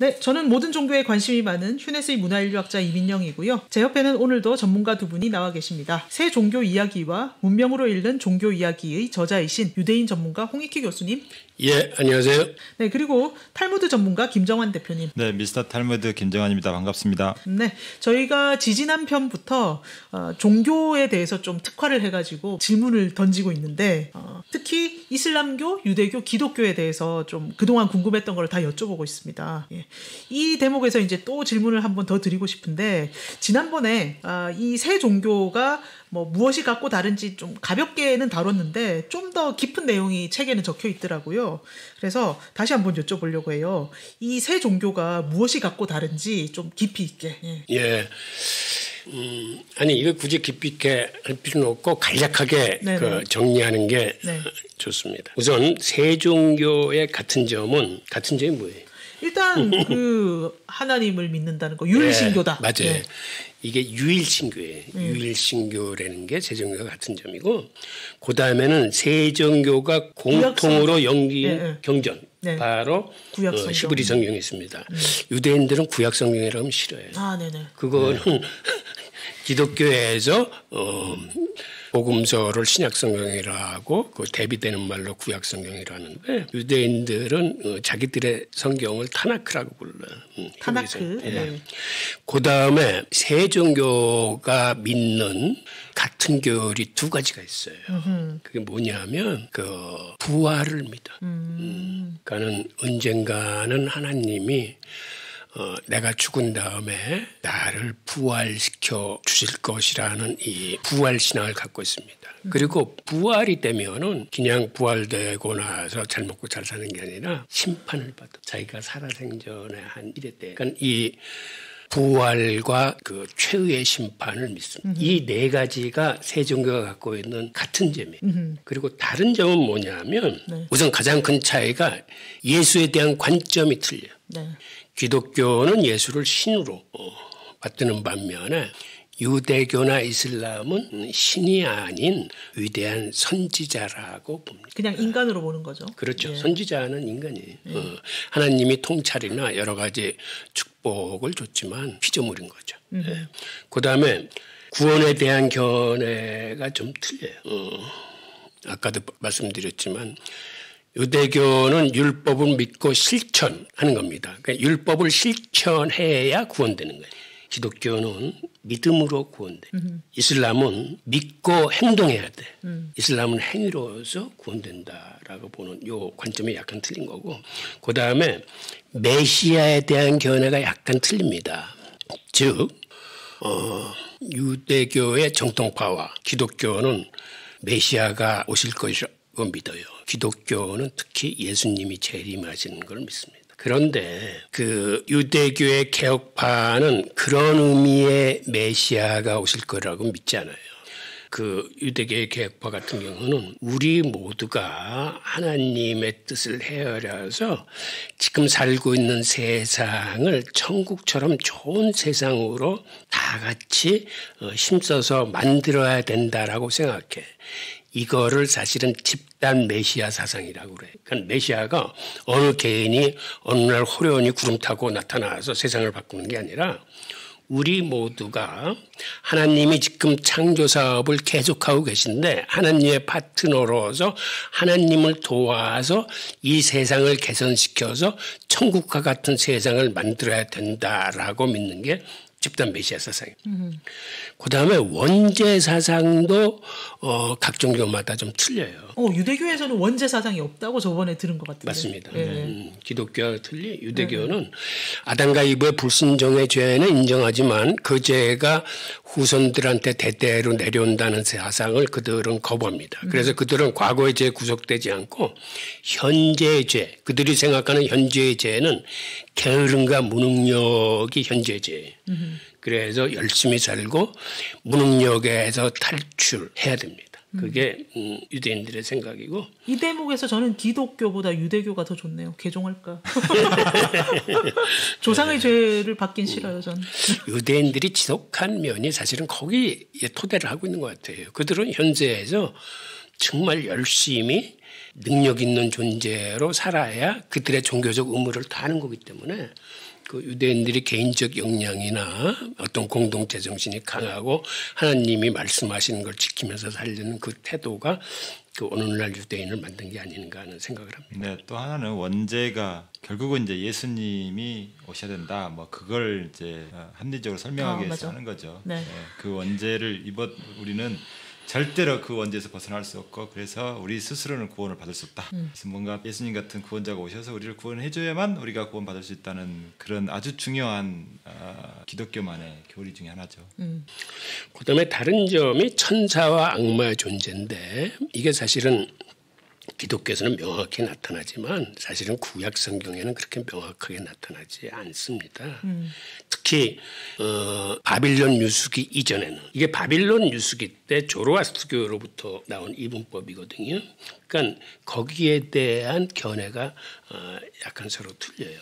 네, 저는 모든 종교에 관심이 많은 휴네스의 문화인류학자 이민영이고요. 제 옆에는 오늘도 전문가 두 분이 나와 계십니다. 새 종교 이야기와 문명으로 읽는 종교 이야기의 저자이신 유대인 전문가 홍익희 교수님. 예, 안녕하세요. 네, 그리고 탈무드 전문가 김정환 대표님. 네, 미스터 탈무드 김정환입니다. 반갑습니다. 네, 저희가 지지난 편부터 종교에 대해서 좀 특화를 해가지고 질문을 던지고 있는데 특히 이슬람교, 유대교, 기독교에 대해서 좀 그동안 궁금했던 걸 다 여쭤보고 있습니다. 예. 이 대목에서 이제 또 질문을 한번 더 드리고 싶은데 지난번에 이 세 종교가 무엇이 같고 다른지 좀 가볍게는 다뤘는데 좀 더 깊은 내용이 책에는 적혀 있더라고요. 그래서 다시 한번 여쭤보려고 해요. 이 세 종교가 무엇이 같고 다른지 좀 깊이 있게. 예. 아니 이거 굳이 깊이 있게 할 필요는 없고 간략하게 정리하는 게 좋습니다. 우선 세 종교의 같은 점이 뭐예요? 일단 하나님을 믿는다는 거 유일신교다. 맞아요. 네. 이게 유일신교예요. 유일신교라는 게 세 종교가 같은 점이고 그 다음에는 세 종교가 공통으로 연기인 경전. 네. 바로 히브리 성경에 있습니다. 유대인들은 구약 성경이라고 하면 싫어요. 네네. 그거는 기독교에서 복음서를 신약 성경이라고 그 대비되는 말로 구약 성경이라는데 유대인들은 자기들의 성경을 타나크라고 불러요. 타나크. 네. 그 다음에 세 종교가 믿는 같은 교리 두 가지가 있어요. 그게 뭐냐면 부활을 믿어. 그러니까는 언젠가는 하나님이 내가 죽은 다음에 나를 부활시켜 주실 것이라는 이 부활 신앙을 갖고 있습니다. 그리고 부활이 되면은 그냥 부활되고 나서 잘 먹고 잘 사는 게 아니라 심판을 받아. 자기가 살아생전에 한 일에 대해. 그러니까 이 부활과 최후의 심판을 믿습니다. 이 네 가지가 세 종교가 갖고 있는 같은 점이에요. 그리고 다른 점은 뭐냐면 우선 가장 큰 차이가 예수에 대한 관점이 틀려요. 네. 기독교는 예수를 신으로 받드는 반면에 유대교나 이슬람은 신이 아닌 위대한 선지자라고 봅니다. 그냥 인간으로 보는 거죠. 그렇죠. 예. 선지자는 인간이에요. 하나님이 통찰이나 여러 가지 축복을 줬지만 피조물인 거죠. 예. 그다음에 구원에 대한 견해가 좀 틀려요. 아까도 말씀드렸지만 유대교는 율법을 믿고 실천하는 겁니다. 그러니까 율법을 실천해야 구원되는 거예요. 기독교는 믿음으로 구원돼. 이슬람은 믿고 행동해야 돼. 이슬람은 행위로서 구원된다라고 보는 요 관점이 약간 틀린 거고 그다음에 메시아에 대한 견해가 약간 틀립니다. 즉 유대교의 정통파와 기독교는 메시아가 오실 것이라고 믿어요. 기독교는 특히 예수님이 재림하시는 걸 믿습니다. 그런데 유대교의 개혁파는 그런 의미의 메시아가 오실 거라고 믿지 않아요. 유대교의 개혁파 같은 경우는 우리 모두가 하나님의 뜻을 헤아려서 지금 살고 있는 세상을 천국처럼 좋은 세상으로 다 같이 힘써서 만들어야 된다라고 생각해. 이거를 사실은 집단 메시아 사상이라고 그래요. 그러니까 메시아가 어느 개인이 어느 날 호련히 구름 타고 나타나서 세상을 바꾸는 게 아니라 우리 모두가 하나님이 지금 창조 사업을 계속하고 계신데 하나님의 파트너로서 하나님을 도와서 이 세상을 개선시켜서 천국과 같은 세상을 만들어야 된다라고 믿는 게 집단 메시아 사상이에요. 그다음에 원죄 사상도 각 종교마다 좀 틀려요. 유대교에서는 원죄 사상이 없다고 저번에 들은 것 같은데. 맞습니다. 기독교와 틀리 유대교는 아담과 이브의 불순종의 죄는 인정하지만 그 죄가 후손들한테 대대로 내려온다는 사상을 그들은 거부합니다. 그래서 그들은 과거의 죄에 구속되지 않고 현재의 죄, 그들이 생각하는 현재의 죄는 게으름과 무능력이 현재의 죄예요. 그래서 열심히 살고 무능력에서 탈출해야 됩니다. 그게 유대인들의 생각이고. 이 대목에서 저는 기독교보다 유대교가 더 좋네요. 개종할까. 조상의 죄를 받긴 싫어요. 저는. 유대인들이 지독한 면이 사실은 거기에 토대를 하고 있는 것 같아요. 그들은 현세에서 정말 열심히 능력 있는 존재로 살아야 그들의 종교적 의무를 다하는 거기 때문에 그 유대인들이 개인적 역량이나 어떤 공동체 정신이 강하고 하나님이 말씀하시는 걸 지키면서 살려는 그 태도가 그 오늘날 유대인을 만든 게 아닌가 하는 생각을 합니다. 네, 또 하나는 원죄가 결국은 이제 예수님이 오셔야 된다. 뭐 그걸 이제 합리적으로 설명하기 위해서 하는 거죠. 네. 네, 그 원죄를 우리는 절대로 그 원죄에서 벗어날 수 없고 그래서 우리 스스로는 구원을 받을 수 없다. 그래서 뭔가 예수님 같은 구원자가 오셔서 우리를 구원해줘야만 우리가 구원받을 수 있다는 그런 아주 중요한 기독교만의 교리 중에 하나죠. 그다음에 다른 점이 천사와 악마의 존재인데 이게 사실은 기독교에서는 명확히 나타나지만 사실은 구약 성경에는 그렇게 명확하게 나타나지 않습니다. 특히 바빌론 유수기 이전에는 이게 바빌론 유수기 때 조로아스트교로부터 나온 이분법이거든요. 그러니까 거기에 대한 견해가 약간 서로 틀려요.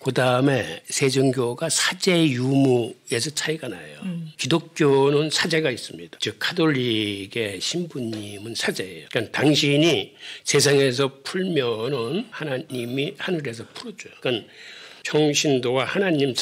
그다음에 세종교가 사제 유무에서 차이가 나요. 기독교는 사제가 있습니다. 즉 카톨릭의 신부님은 사제예요. 그러니까 당신이 세상에서 풀면은 하나님이 하늘에서 풀어줘요. 그러니까 평신도와 하나님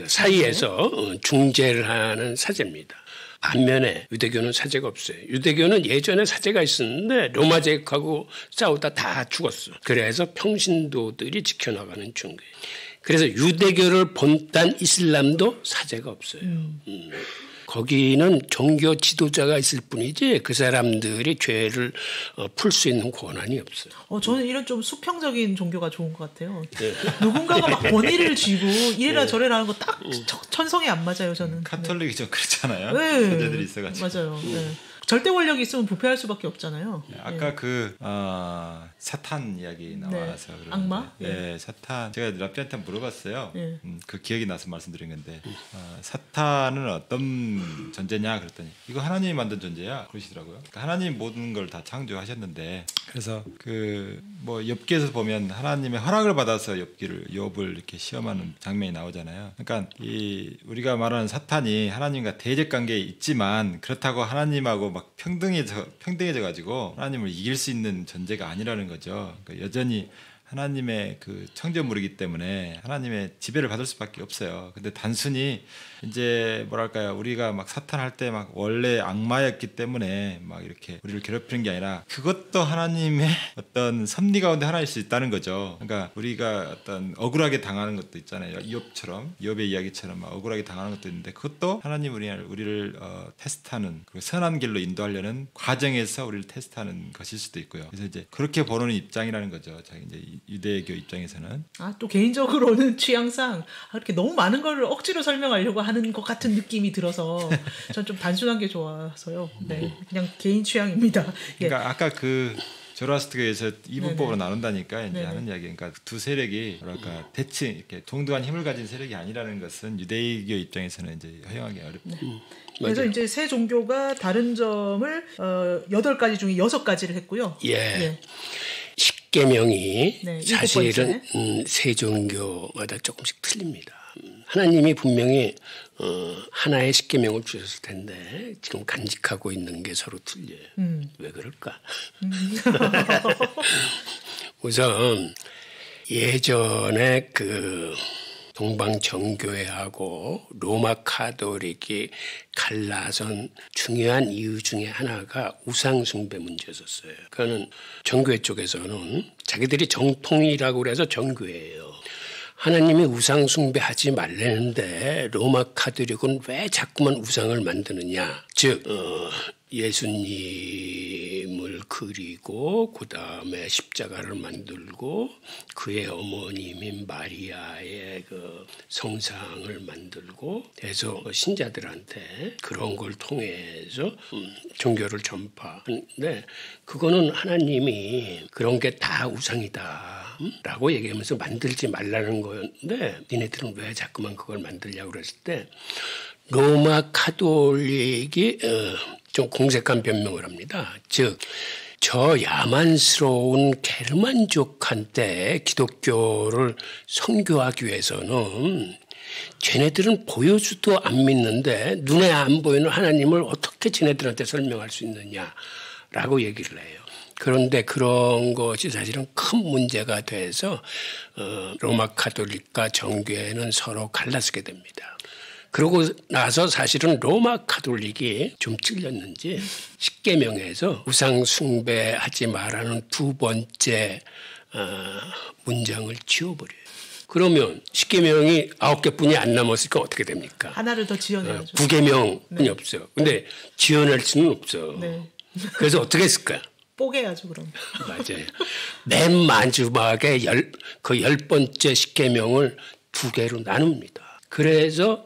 사이에서 중재를 하는 사제입니다. 반면에 유대교는 사제가 없어요. 유대교는 예전에 사제가 있었는데 로마 제국하고 싸우다 다 죽었어. 그래서 평신도들이 지켜나가는 중개예요. 그래서 유대교를 본딴 이슬람도 사제가 없어요. 거기는 종교 지도자가 있을 뿐이지 그 사람들이 죄를 풀 수 있는 권한이 없어요. 저는 이런 좀 수평적인 종교가 좋은 것 같아요. 네. 누군가가 막 권위를 쥐고 이래라 저래라 하는 거 딱 천성에 안 맞아요. 저는. 카톨릭이 좀 그렇잖아요. 네. 사제들이 있어가지고. 맞아요. 네. 절대 권력이 있으면 부패할 수밖에 없잖아요. 네, 아까 그 사탄 이야기 나와서 네. 악마? 네, 사탄. 제가 랍비한테 물어봤어요. 네. 그 기억이 나서 말씀드린 건데 사탄은 어떤 존재냐 그랬더니 이거 하나님이 만든 존재야 그러시더라고요. 그러니까 하나님 모든 걸 다 창조하셨는데 그래서 그 뭐 욥기에서 보면 하나님의 허락을 받아서 욥을 이렇게 시험하는 장면이 나오잖아요. 그러니까 이 우리가 말하는 사탄이 하나님과 대적 관계에 있지만 그렇다고 하나님하고 막 평등해져 가지고 하나님을 이길 수 있는 존재가 아니라는 거죠. 그러니까 여전히 하나님의 그 창조물이기 때문에 하나님의 지배를 받을 수밖에 없어요. 근데 단순히 이제 뭐랄까요, 우리가 막 사탄할 때 막 원래 악마였기 때문에 막 이렇게 우리를 괴롭히는 게 아니라 그것도 하나님의 어떤 섭리 가운데 하나일 수 있다는 거죠. 그러니까 우리가 어떤 억울하게 당하는 것도 있잖아요. 이욥의 이야기처럼 막 억울하게 당하는 것도 있는데 그것도 하나님 우리를 테스트하는, 그 선한 길로 인도하려는 과정에서 우리를 테스트하는 것일 수도 있고요. 그래서 이제 그렇게 보는 입장이라는 거죠. 자기 이제 유대교 입장에서는. 또 개인적으로는 취향상 이렇게 너무 많은 걸 억지로 설명하려고 하는 것 같은 느낌이 들어서 전 좀 단순한 게 좋아서요. 네, 그냥 개인 취향입니다. 그러니까 아까 그 조로아스트교에서 이분법으로 나눈다니까 이제 하는 이야기. 그러니까 두 세력이 뭐랄까 대칭 이렇게 동등한 힘을 가진 세력이 아니라는 것은 유대교 입장에서는 이제 허용하기 어렵다. 그래서 이제 새 종교가 다른 점을 8가지 중에 6가지를 했고요. 예. 십계명이 사실은 세 종교마다 조금씩 틀립니다. 하나님이 분명히 하나의 십계명을 주셨을 텐데 지금 간직하고 있는 게 서로 틀려요. 왜 그럴까? 우선 예전에 그 동방정교회하고 로마 카톨릭이 갈라선 중요한 이유 중에 하나가 우상숭배 문제였었어요. 그거는 정교회 쪽에서는 자기들이 정통이라고 그래서 정교회예요. 하나님이 우상 숭배하지 말라는데 로마 카톨릭은 왜 자꾸만 우상을 만드느냐. 즉 예수님을 그리고 그 다음에 십자가를 만들고 그의 어머님인 마리아의 그 성상을 만들고 해서 신자들한테 그런 걸 통해서 종교를 전파하는데 그거는 하나님이 그런 게 다 우상이다 라고 얘기하면서 만들지 말라는 거였는데 니네들은 왜 자꾸만 그걸 만들냐고 그랬을 때 로마 카톨릭이 좀 공색한 변명을 합니다. 즉, 저 야만스러운 게르만족한테 기독교를 선교하기 위해서는 쟤네들은 보여주도 안 믿는데 눈에 안 보이는 하나님을 어떻게 쟤네들한테 설명할 수 있느냐라고 얘기를 해요. 그런데 그런 것이 사실은 큰 문제가 돼서 로마 가톨릭과 정교회는 서로 갈라서게 됩니다. 그러고 나서 사실은 로마 가톨릭이 좀 찔렸는지 십계명에서 우상 숭배하지 말라는 두 번째 문장을 지워버려요. 그러면 십계명이 9개뿐이 안 남았으니까 어떻게 됩니까? 하나를 더 지어내야죠. 9계명뿐이 없어요. 근데 지어낼 수는 없어. 네. 그래서 어떻게 했을까요? 뽀개야죠, 그럼. 맞아요. 맨 마지막에 그 10번째 십계명을 2개로 나눕니다. 그래서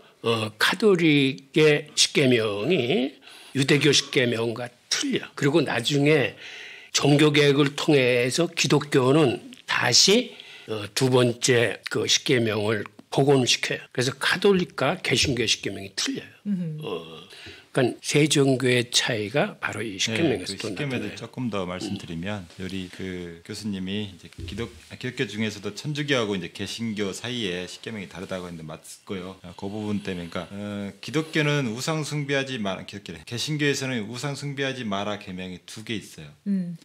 가톨릭의 십계명이 유대교 십계명과 틀려. 그리고 나중에 종교개혁을 통해서 기독교는 다시 두 번째 그 십계명을 복원을 시켜요. 그래서 가톨릭과 개신교의 십계명이 틀려요. 그러니까 세 종교의 차이가 바로 이 십계명에서 또 나타나요. 십계명을 조금 더 말씀드리면 우리 그 교수님이 이제 기독교 중에서도 천주교하고 이제 개신교 사이에 십계명이 다르다고 했는데 맞고요. 그 부분 때문에 그러니까 기독교는 우상 숭배하지 마라. 개신교에서는 우상 숭배하지 마라 계명이 2개 있어요.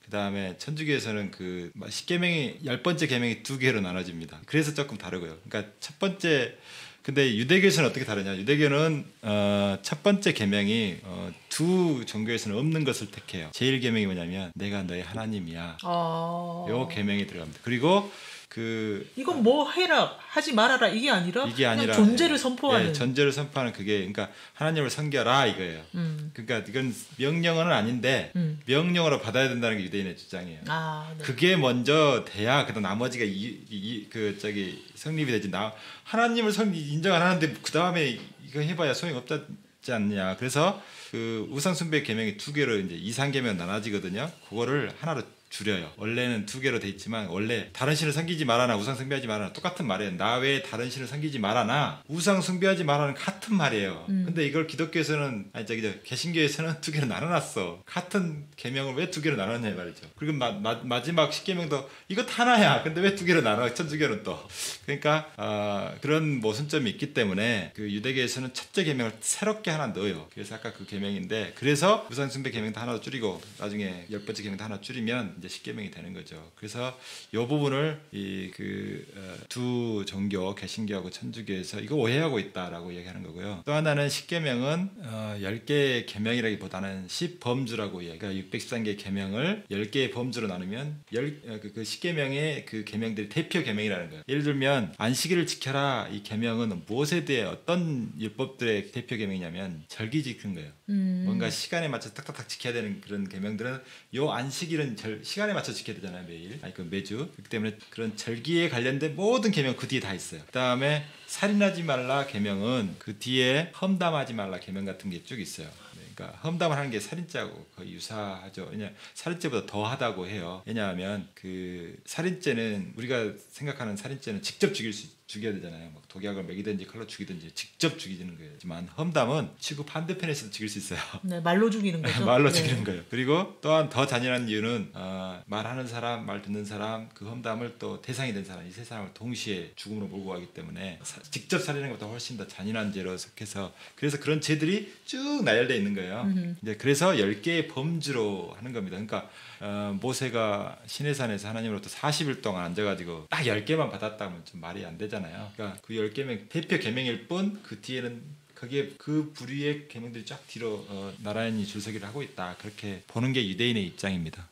그다음에 천주교에서는 그 십계명이 10번째 계명이 2개로 나눠집니다. 그래서 조금 다르고요. 그러니까 첫 번째 근데 유대교에서는 어떻게 다르냐? 유대교는 첫 번째 계명이 두 종교에서는 없는 것을 택해요. 제일 계명이 뭐냐면 내가 너의 하나님이야. 요 계명이 들어갑니다. 그리고 이건 뭐 해라 하지 말아라 이게 아니라 그냥 존재를 선포하는. 존재를 선포하는 그게 그러니까 하나님을 섬겨라 이거예요. 그러니까 이건 명령어는 아닌데 명령어로 받아야 된다는 게 유대인의 주장이에요. 네. 그게 먼저 돼야 그다음 나머지가 성립이 되지. 하나님을 인정 안 하는데 그 다음에 이거 해봐야 소용 없지 않냐. 그래서 그 우상 숭배 계명이 2개로 이제 이상계명 나눠지거든요. 그거를 하나로 줄여요. 원래는 2개로 돼 있지만 원래 다른 신을 섬기지 말아나 우상 숭배하지 말아나 똑같은 말이에요. 나 외에 다른 신을 섬기지 말아나 우상 숭배하지 말아는 같은 말이에요. 근데 이걸 기독교에서는 개신교에서는 2개로 나눠놨어. 같은 계명을 왜 2개로 나눴냐 말이죠. 그리고 마지막 십계명도 이것 하나야. 근데 왜 2개로 나눠? 천주교는 또. 그러니까 그런 모순점이 있기 때문에 그 유대교에서는 첫째 계명을 새롭게 하나 넣어요. 그래서 아까 그 계명인데 그래서 우상 숭배 계명도 하나 줄이고 나중에 10번째 계명도 하나 줄이면 이제 십계명이 되는 거죠. 그래서 이 부분을 두 종교 개신교하고 천주교에서 이거 오해하고 있다라고 얘기하는 거고요. 또 하나는 십계명은 10개의 계명이라기보다는 10범주라고 얘기해요. 그러니까 613개의 계명을 10개의 범주로 나누면 그 십계명의 그 계명들이 대표 계명이라는 거예요. 예를 들면 안식일을 지켜라 이 계명은 무엇에 대해 어떤 율법들의 대표 계명이냐면 절기 지키는 거예요. 뭔가 시간에 맞춰 딱딱딱 지켜야 되는 그런 계명들은 요 안식일은 시간에 맞춰 지켜야 되잖아요. 매주. 그렇기 때문에 그런 절기에 관련된 모든 계명 그 뒤에 다 있어요. 그 다음에 살인하지 말라 계명은 그 뒤에 험담하지 말라 계명 같은 게 쭉 있어요. 그러니까 험담을 하는 게 살인죄하고 거의 유사하죠. 왜냐 살인죄보다 더하다고 해요. 왜냐하면 그 살인죄는 우리가 생각하는 살인죄는 직접 죽여야 되잖아요. 막 독약을 먹이든지 칼로 죽이든지 직접 죽이는 거예요. 하지만 험담은 지구 반대편에서도 죽일 수 있어요. 네, 말로 죽이는 거죠. 말로 죽이는 거예요. 그리고 또한 더 잔인한 이유는 말하는 사람, 말 듣는 사람, 그 험담을 또 대상이 된 사람, 이 세 사람을 동시에 죽음으로 몰고 가기 때문에 직접 살인하는 것보다 훨씬 더 잔인한 죄로 속해서 그래서 그런 죄들이 쭉 나열되어 있는 거예요. 이제 그래서 10개의 범주로 하는 겁니다. 그러니까 모세가 시내산에서 하나님으로부터 40일 동안 앉아가지고 딱 10개만 받았다면 좀 말이 안 되잖아요. 그러니까 그 10개면 대표 계명일 뿐 그 뒤에는 거기에 그 부류의 계명들이 쫙 뒤로 나란히 줄서기를 하고 있다. 그렇게 보는 게 유대인의 입장입니다.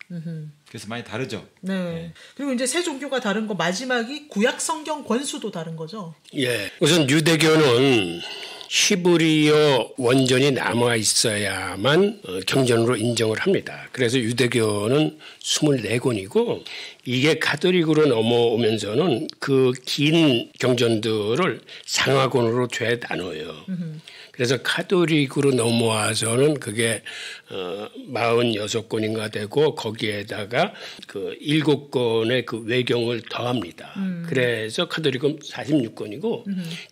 그래서 많이 다르죠. 네. 그리고 이제 세 종교가 다른 거 마지막이 구약 성경 권수도 다른 거죠. 예. 우선 유대교는 히브리어 원전이 남아 있어야만 경전으로 인정을 합니다. 그래서 유대교는 24권이고 이게 가톨릭으로 넘어오면서는 그 긴 경전들을 상하권으로 죄 나눠요. 그래서 가톨릭으로 넘어와서는 그게 46권인가 되고 거기에다가 그 7권의 그 외경을 더합니다. 그래서 가톨릭은 46권이고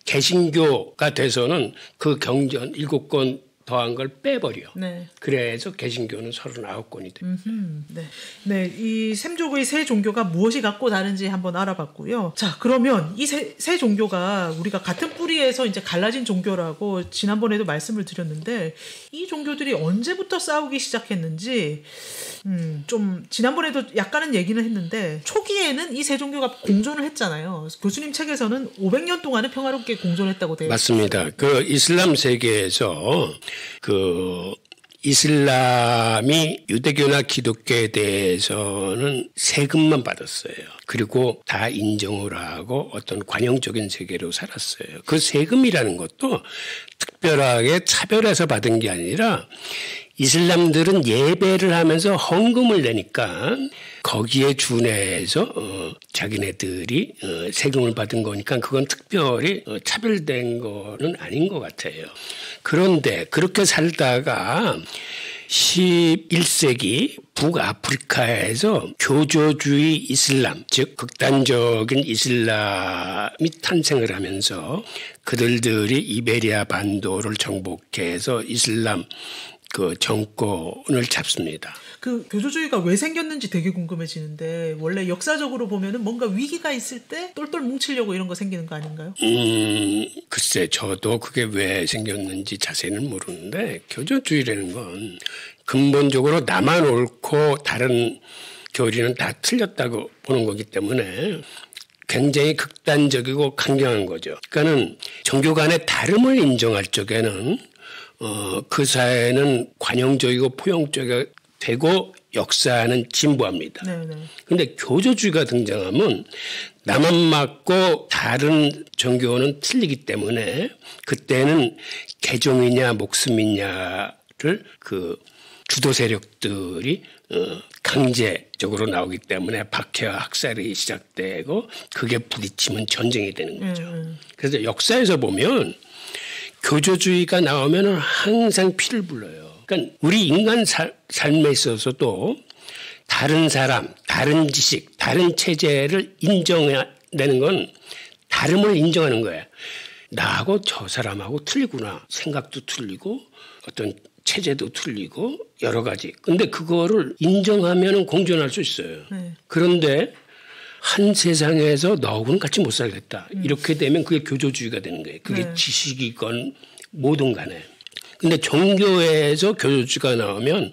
개신교가 돼서는 그 경전 7권 더한 걸 빼버려. 네. 그래서 개신교는 39권이 됩니다. 네. 네, 이 샘족의 세 종교가 무엇이 같고 다른지 한번 알아봤고요. 자, 그러면 이 세 종교가 우리가 같은 뿌리에서 이제 갈라진 종교라고 지난번에도 말씀을 드렸는데 이 종교들이 언제부터 싸우기 시작했는지 좀 지난번에도 약간은 얘기는 했는데 초기에는 이 세 종교가 공존을 했잖아요. 교수님 책에서는 500년 동안은 평화롭게 공존했다고 되어 맞습니다. 그 이슬람 세계에서 그 이슬람이 유대교나 기독교에 대해서는 세금만 받았어요. 그리고 다 인정을 하고 어떤 관용적인 세계로 살았어요. 그 세금이라는 것도 특별하게 차별해서 받은 게 아니라 이슬람들은 예배를 하면서 헌금을 내니까 거기에 준해서 자기네들이 세금을 받은 거니까 그건 특별히 차별된 거는 아닌 것 같아요. 그런데 그렇게 살다가 11세기 북아프리카에서 교조주의 이슬람, 즉 극단적인 이슬람이 탄생을 하면서 그들이 이베리아 반도를 정복해서 이슬람 그 정권을 잡습니다. 그 교조주의가 왜 생겼는지 되게 궁금해지는데 원래 역사적으로 보면은 뭔가 위기가 있을 때 똘똘 뭉치려고 이런 거 생기는 거 아닌가요? 글쎄 저도 그게 왜 생겼는지 자세히는 모르는데 교조주의라는 건 근본적으로 나만 옳고 다른 교리는 다 틀렸다고 보는 거기 때문에 굉장히 극단적이고 강경한 거죠. 그러니까는 종교 간의 다름을 인정할 적에는 그 사회는 관용적이고 포용적이 되고 역사는 진보합니다. 그런데 교조주의가 등장하면 나만 맞고 다른 종교는 틀리기 때문에 그때는 개종이냐 목숨이냐를 그 주도 세력들이 강제적으로 나오기 때문에 박해와 학살이 시작되고 그게 부딪히면 전쟁이 되는 거죠. 그래서 역사에서 보면 교조주의가 나오면 항상 피를 불러요. 그러니까 우리 인간 삶에 있어서도 다른 사람, 다른 지식, 다른 체제를 인정해내는 건 다름을 인정하는 거예요. 나하고 저 사람하고 틀리구나. 생각도 틀리고 어떤 체제도 틀리고 여러 가지. 근데 그거를 인정하면 공존할 수 있어요. 그런데 한 세상에서 너하고는 같이 못 살겠다. 이렇게 되면 그게 교조주의가 되는 거예요. 그게 지식이건 뭐든 간에. 근데 종교에서 교조주의가 나오면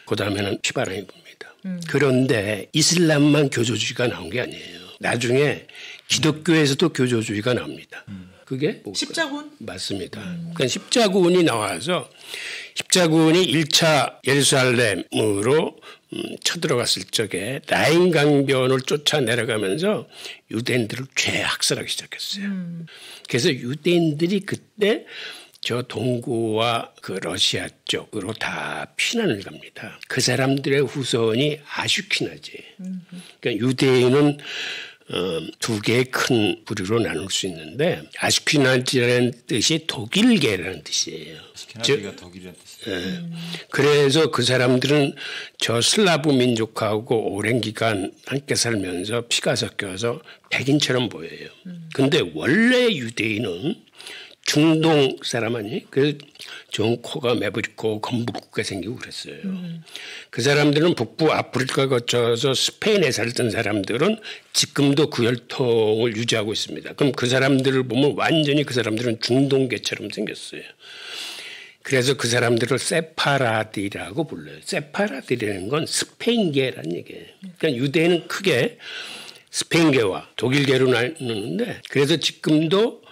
그다음에는 피바람이 붑니다. 그런데 이슬람만 교조주의가 나온 게 아니에요. 나중에 기독교에서도 교조주의가 나옵니다. 그게 십자군? 맞습니다. 그러니까 십자군이 나와서 십자군이 1차 예루살렘으로 쳐들어갔을 적에 라인 강변을 쫓아 내려가면서 유대인들을 죄학살하기 시작했어요. 그래서 유대인들이 그때 저 동구와 그 러시아 쪽으로 다 피난을 갑니다. 그 사람들의 후손이 아슈키나지. 그러니까 유대인은 두 개의 큰 부류로 나눌 수 있는데 아슈키나지라는 뜻이 독일계라는 뜻이에요. 아슈키나지가 독일이라는 뜻이에요. 그래서 그 사람들은 저 슬라브 민족하고 오랜 기간 함께 살면서 피가 섞여서 백인처럼 보여요. 근데 원래 유대인은 중동 사람 아니? 그래서 좀 코가 매부리고 검붉게 생기고 그랬어요. 그 사람들은 북부 아프리카 거쳐서 스페인에 살던 사람들은 지금도 그 혈통을 유지하고 있습니다. 그럼 그 사람들을 보면 완전히 그 사람들은 중동계처럼 생겼어요. 그래서 그 사람들을 세파라디라고 불러요. 세파라디라는 건 스페인계라는 얘기예요. 그러니까 유대인은 크게 스페인계와 독일계로 나누는데 그래서 지금도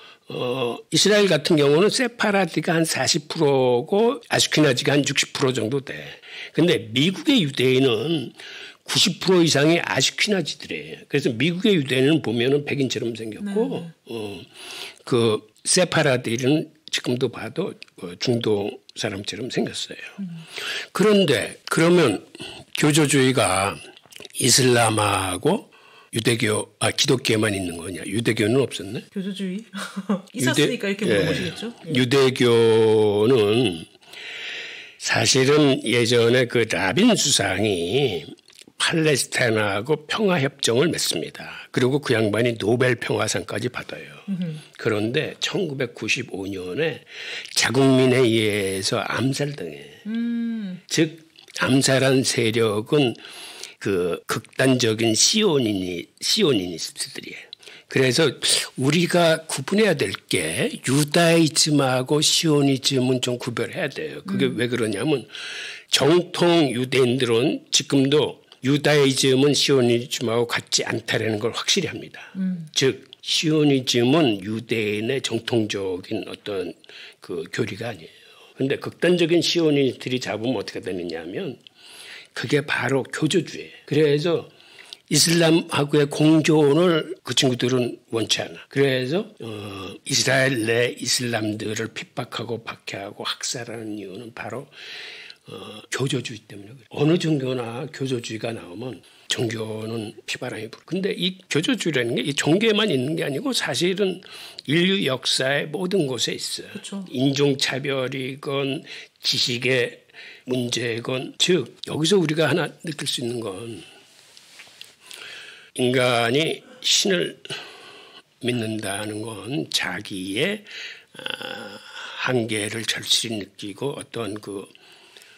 이스라엘 같은 경우는 세파라디가 한 40%고 아슈케나지가 한 60% 정도 돼. 근데 미국의 유대인은 90% 이상이 아슈케나지들이에요. 그래서 미국의 유대인은 보면은 백인처럼 생겼고, 그 세파라디는 지금도 봐도 중동 사람처럼 생겼어요. 그런데 그러면 교조주의가 이슬람하고 기독교에만 있는 거냐? 유대교는 없었네? 교조주의? 있었으니까 이렇게 물어보시겠죠? 유대교는 사실은 예전에 그 라빈 수상이 팔레스타인하고 평화협정을 맺습니다. 그리고 그 양반이 노벨 평화상까지 받아요. 그런데 1995년에 자국민에 의해서 암살당해. 즉 암살한 세력은 그 극단적인 시오니스트들이에요. 그래서 우리가 구분해야 될 게 유다이즘하고 시오니즘은 좀 구별해야 돼요. 그게 왜 그러냐면 정통 유대인들은 지금도 유다이즘은 시오니즘하고 같지 않다라는 걸 확실히 합니다. 즉 시오니즘은 유대인의 정통적인 어떤 그 교리가 아니에요. 그런데 극단적인 시오니스트들이 잡으면 어떻게 되느냐면 그게 바로 교조주의예요. 그래서 이슬람하고의 공존을 그 친구들은 원치 않아. 그래서 이스라엘 내 이슬람들을 핍박하고 박해하고 학살하는 이유는 바로 교조주의 때문에 그래요. 어느 종교나 교조주의가 나오면 종교는 피바람이 불어. 근데 이 교조주의라는 게 이 종교에만 있는 게 아니고 사실은 인류 역사의 모든 곳에 있어요. 그렇죠. 인종차별이건 지식의 문제건 즉 여기서 우리가 하나 느낄 수 있는 건 인간이 신을 믿는다는 건 자기의 한계를 절실히 느끼고 어떤 그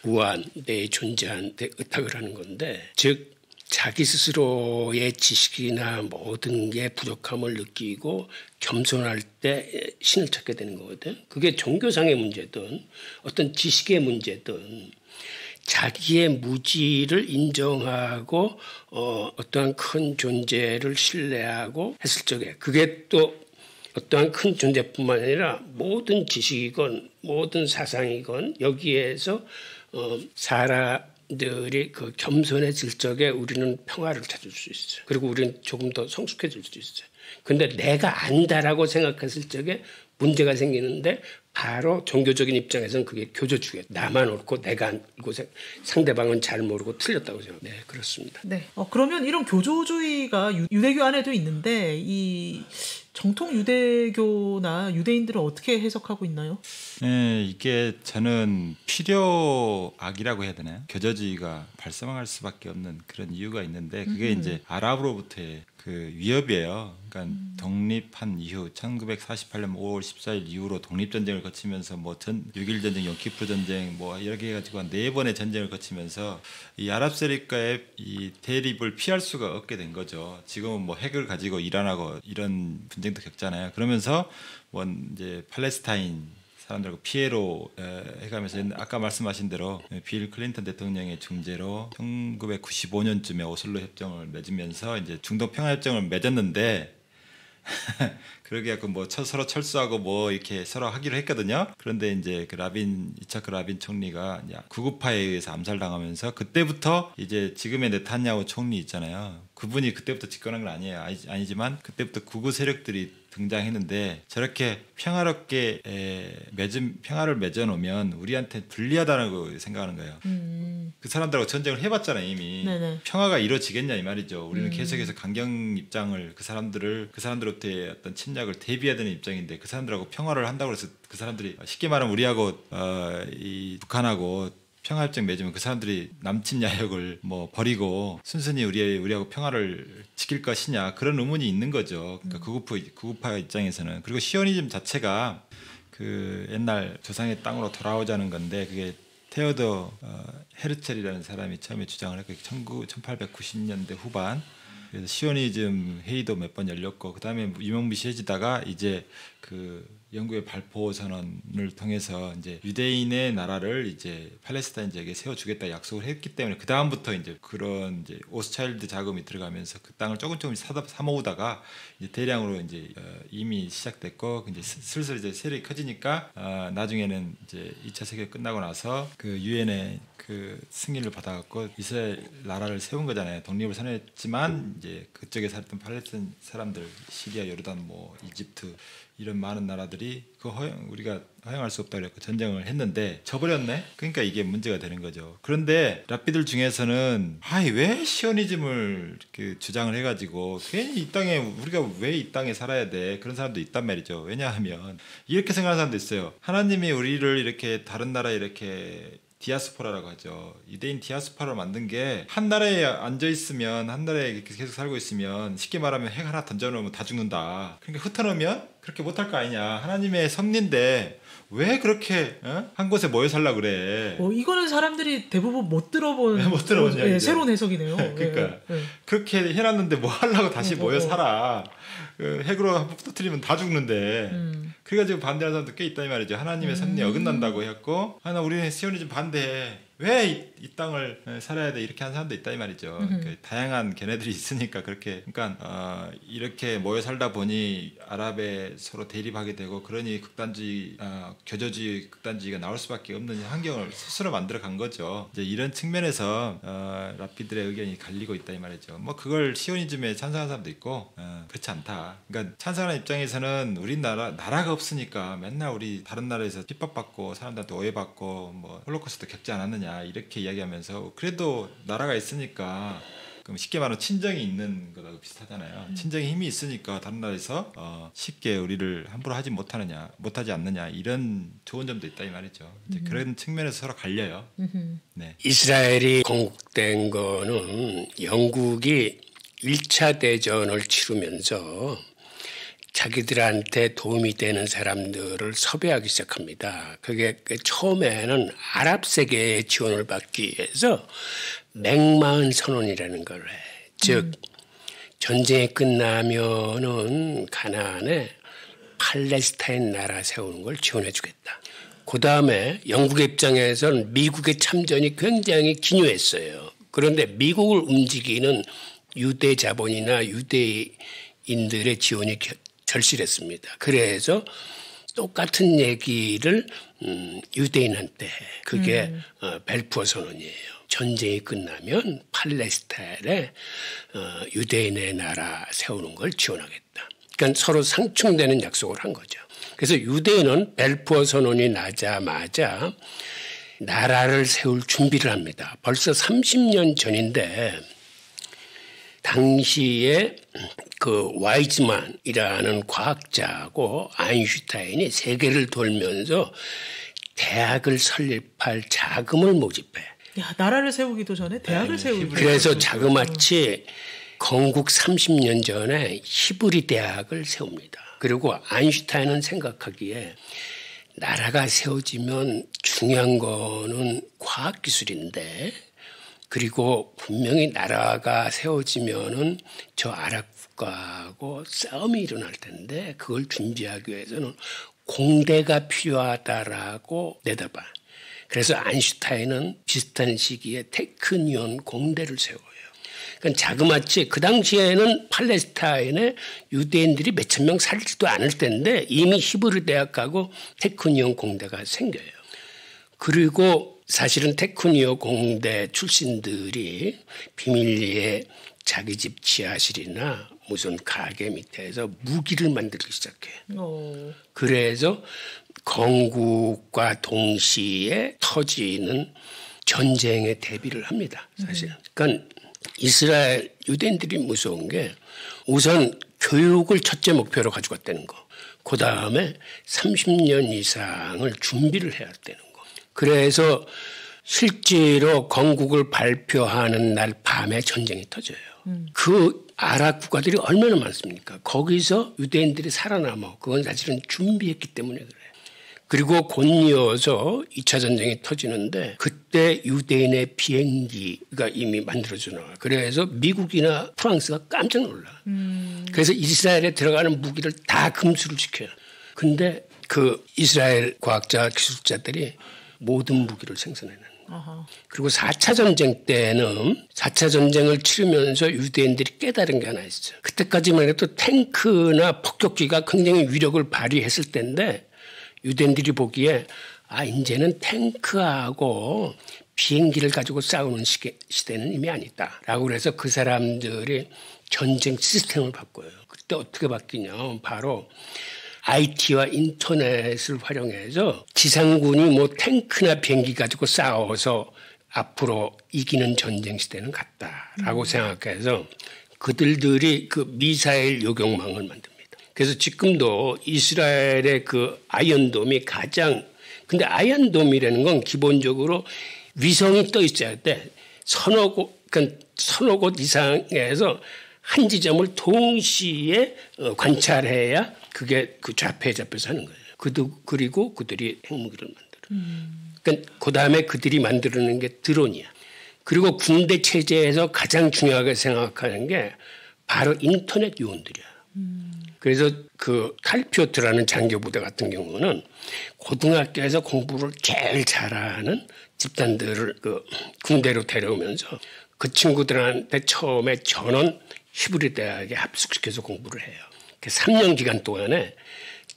무한 내 존재한테 의탁을 하는 건데 즉 자기 스스로의 지식이나 모든 게 부족함을 느끼고 겸손할 때 신을 찾게 되는 거거든. 그게 종교상의 문제든 어떤 지식의 문제든 자기의 무지를 인정하고 어떠한 큰 존재를 신뢰하고 했을 적에 그게 또 어떠한 큰 존재뿐만 아니라 모든 지식이건 모든 사상이건 여기에서 사람들이 그 겸손해질 적에 우리는 평화를 찾을 수 있어요. 그리고 우리는 조금 더 성숙해질 수 있어요. 근데 내가 안다라고 생각했을 적에 문제가 생기는데 바로 종교적인 입장에서는 그게 교조주의예요. 나만 옳고 내가 알고 상대방은 잘 모르고 틀렸다고 생각해요. 네, 그렇습니다. 네. 그러면 이런 교조주의가 유대교 안에도 있는데 이 정통 유대교나 유대인들은 어떻게 해석하고 있나요? 네, 이게 저는 필요악이라고 해야 되나요? 교조주의가 발생할 수밖에 없는 그런 이유가 있는데 그게 이제 아랍으로부터의 그 위협이에요. 그러니까 독립한 이후 1948년 5월 14일 이후로 독립전쟁을 거치면서 뭐 6.1 전쟁, 용키프 전쟁 뭐 이렇게 해가지고 한 4번의 전쟁을 거치면서 이 아랍 세력과의 이 대립을 피할 수가 없게 된 거죠. 지금은 뭐 핵을 가지고 이란하고 이런 분쟁도 겪잖아요. 그러면서 뭐 이제 팔레스타인 사람들하고 피해로 해가면서 아까 말씀하신 대로 빌 클린턴 대통령의 중재로 1995년쯤에 오슬로 협정을 맺으면서 이제 중동 평화 협정을 맺었는데 그러게 갖고 뭐 서로 철수하고 뭐 이렇게 서로 하기로 했거든요. 그런데 이제 그 이차크 라빈 총리가 구구파에 의해서 암살당하면서 그때부터 이제 지금의 네탄야후 총리 있잖아요. 그분이 그때부터 집권한 건 아니에요. 아니지만 그때부터 구구 세력들이 등장했는데 저렇게 평화롭게 평화를 맺어놓으면 우리한테 불리하다는 거 생각하는 거예요. 그 사람들하고 전쟁을 해봤잖아요 이미. 네네. 평화가 이루어지겠냐 이 말이죠. 우리는 계속해서 강경 입장을 그 사람들로부터의 어떤 침략을 대비해야 되는 입장인데 그 사람들하고 평화를 한다고 해서 그 사람들이 쉽게 말하면 우리하고 이 북한하고 평화협정 맺으면 그 사람들이 남친 야욕을 뭐 버리고 순순히 우리하고 평화를 지킬 것이냐 그런 의문이 있는 거죠. 그러니까 구구파 입장에서는. 그리고 시오니즘 자체가 그 옛날 조상의 땅으로 돌아오자는 건데 그게 테오더 헤르첼이라는 사람이 처음에 주장을 했고 1890년대 후반. 그래서 시오니즘 회의도 몇 번 열렸고 그다음에 유명무실해지다가 이제 그 영국의 발포 선언을 통해서 이제 유대인의 나라를 이제 팔레스타인 지역에 세워주겠다 약속을 했기 때문에 그 다음부터 이제 그런 이제 오스차일드 자금이 들어가면서 그 땅을 조금 사모으다가 이제 대량으로 이제 이미 시작됐고 이제 슬슬 이제 세력이 커지니까 나중에는 이제 2차 세계 끝나고 나서 그 유엔의 그 승인을 받아갖고 이스라엘 나라를 세운 거잖아요. 독립을 선언했지만 이제 그쪽에 살던 팔레스타인 사람들, 시리아, 요르단, 뭐 이집트 이런 많은 나라들이 우리가 허용할 수 없다고 그랬고 전쟁을 했는데 져버렸네. 그러니까 이게 문제가 되는 거죠. 그런데 랍비들 중에서는 왜 시오니즘을 이렇게 주장을 해가지고 괜히 이 땅에 우리가 왜 이 땅에 살아야 돼? 그런 사람도 있단 말이죠. 왜냐하면 이렇게 생각하는 사람도 있어요. 하나님이 우리를 이렇게 다른 나라에 이렇게 디아스포라라고 하죠. 유대인 디아스포라를 만든 게 한 나라에 앉아 있으면 한 나라에 계속 살고 있으면 쉽게 말하면 핵 하나 던져놓으면 다 죽는다. 그러니까 흩어놓으면 그렇게 못할 거 아니냐. 하나님의 섭리인데 왜 그렇게 한 곳에 모여 살라 그래. 이거는 사람들이 대부분 못 들어본 새로운 해석이네요. 그러니까 그렇게 해놨는데 뭐 하려고 다시 모여 살아. 핵으로 한번 터뜨리면 다 죽는데 그래가지고 반대하는 사람도 꽤 있다 이 말이죠. 하나님의 섭리 어긋난다고 했고 우리는 시오니즘 반대해. 왜 이 땅을 살아야 돼 이렇게 하는 사람도 있다 이 말이죠. 그러니까 다양한 견해들이 있으니까 그렇게 그러니까 이렇게 모여 살다 보니 아랍에 서로 대립하게 되고 그러니 극단주의 교조주의 극단주의가 나올 수밖에 없는 환경을 스스로 만들어 간 거죠. 이제 이런 측면에서 라피들의 의견이 갈리고 있다 이 말이죠. 뭐 그걸 시오니즘에 찬성하는 사람도 있고 그렇지 않다. 그러니까 찬성하는 입장에서는 나라가 없으니까 맨날 우리 다른 나라에서 핍박받고 사람들한테 오해받고 뭐 홀로코스트 겪지 않았느냐 이렇게 이야기하면서 그래도 나라가 있으니까 그럼 쉽게 말하면 친정이 있는 거하고 비슷하잖아요. 친정의 힘이 있으니까 다른 나라에서 쉽게 우리를 함부로 하지 못하지 않느냐 이런 좋은 점도 있다 이 말이죠. 이제 그런 측면에서 서로 갈려요. 네. 이스라엘이 건국된 거는 영국이 1차 대전을 치르면서 자기들한테 도움이 되는 사람들을 섭외하기 시작합니다. 그게 처음에는 아랍 세계의 지원을 받기 위해서 맥마흔 선언이라는 걸 해. 즉 전쟁이 끝나면은 가나안에 팔레스타인 나라 세우는 걸 지원해 주겠다. 그 다음에 영국의 입장에서는 미국의 참전이 굉장히 기묘했어요. 그런데 미국을 움직이는 유대 자본이나 유대인들의 지원이 절실했습니다. 그래서 똑같은 얘기를 유대인한테 해. 그게 벨푸어 선언이에요. 전쟁이 끝나면 팔레스타인에 유대인의 나라 세우는 걸 지원하겠다. 그러니까 서로 상충되는 약속을 한 거죠. 그래서 유대인은 벨푸어 선언이 나자마자 나라를 세울 준비를 합니다. 벌써 30년 전인데 당시에 그 와이즈만이라는 과학자하고 아인슈타인이 세계를 돌면서 대학을 설립할 자금을 모집해. 야, 나라를 세우기도 전에 대학을 세우기. 그래서 자그마치 건국 30년 전에 히브리 대학을 세웁니다. 그리고 아인슈타인은 생각하기에 나라가 세워지면 중요한 거는 과학기술인데 그리고 분명히 나라가 세워지면은 저 아랍 국가하고 싸움이 일어날 텐데 그걸 준비하기 위해서는 공대가 필요하다라고 내다봐. 그래서 아인슈타인은 비슷한 시기에 테크니온 공대를 세워요. 그러니까 자그마치 그 당시에는 팔레스타인에 유대인들이 몇천 명 살지도 않을 텐데 이미 히브리 대학하고 테크니온 공대가 생겨요. 그리고 사실은 테크니온 공대 출신들이 비밀리에 자기 집 지하실이나 무슨 가게 밑에서 무기를 만들기 시작해. 그래서 건국과 동시에 터지는 전쟁에 대비를 합니다. 사실. 그러니까 이스라엘 유대인들이 무서운 게 우선 교육을 첫째 목표로 가지고 왔다는 거. 그 다음에 30년 이상을 준비를 해야 되는 거. 그래서 실제로 건국을 발표하는 날 밤에 전쟁이 터져요. 그 아랍 국가들이 얼마나 많습니까? 거기서 유대인들이 살아남아. 그건 사실은 준비했기 때문에 그래요. 그리고 곧 이어서 2차 전쟁이 터지는데 그때 유대인의 비행기가 이미 만들어져 나와요. 그래서 미국이나 프랑스가 깜짝 놀라. 그래서 이스라엘에 들어가는 무기를 다 금수를 시켜요. 근데 그 이스라엘 과학자 기술자들이 모든 무기를 생산해낸 거예요. 그리고 4차 전쟁 때는 4차 전쟁을 치르면서 유대인들이 깨달은 게 하나 있어요. 그때까지만 해도 탱크나 폭격기가 굉장히 위력을 발휘했을 때인데 유대인들이 보기에 이제는 탱크하고 비행기를 가지고 싸우는 시대는 이미 아니다. 라고 그래서 그 사람들이 전쟁 시스템을 바꿔요. 그때 어떻게 바뀌냐. 바로 IT와 인터넷을 활용해서 지상군이 뭐 탱크나 비행기 가지고 싸워서 앞으로 이기는 전쟁 시대는 갔다라고 생각해서 그들이 그 미사일 요격망을 만듭니다. 그래서 지금도 이스라엘의 그 아이언돔이 가장 근데 아이언돔이라는 건 기본적으로 위성이 떠 있어야 돼. 그러니까 서너 곳 이상에서 한 지점을 동시에 관찰해야 그게 그 좌표에 잡혀서 하는 거예요. 그리고 그들이 핵무기를 만들어. 그러니까 그 다음에 그들이 만들어내는 게 드론이야. 그리고 군대 체제에서 가장 중요하게 생각하는 게 바로 인터넷 요원들이야. 그래서 그 칼피오트라는 장교부대 같은 경우는 고등학교에서 공부를 제일 잘하는 집단들을 그 군대로 데려오면서 그 친구들한테 처음에 전원 히브리 대학에 합숙시켜서 공부를 해요. 3년 기간 동안에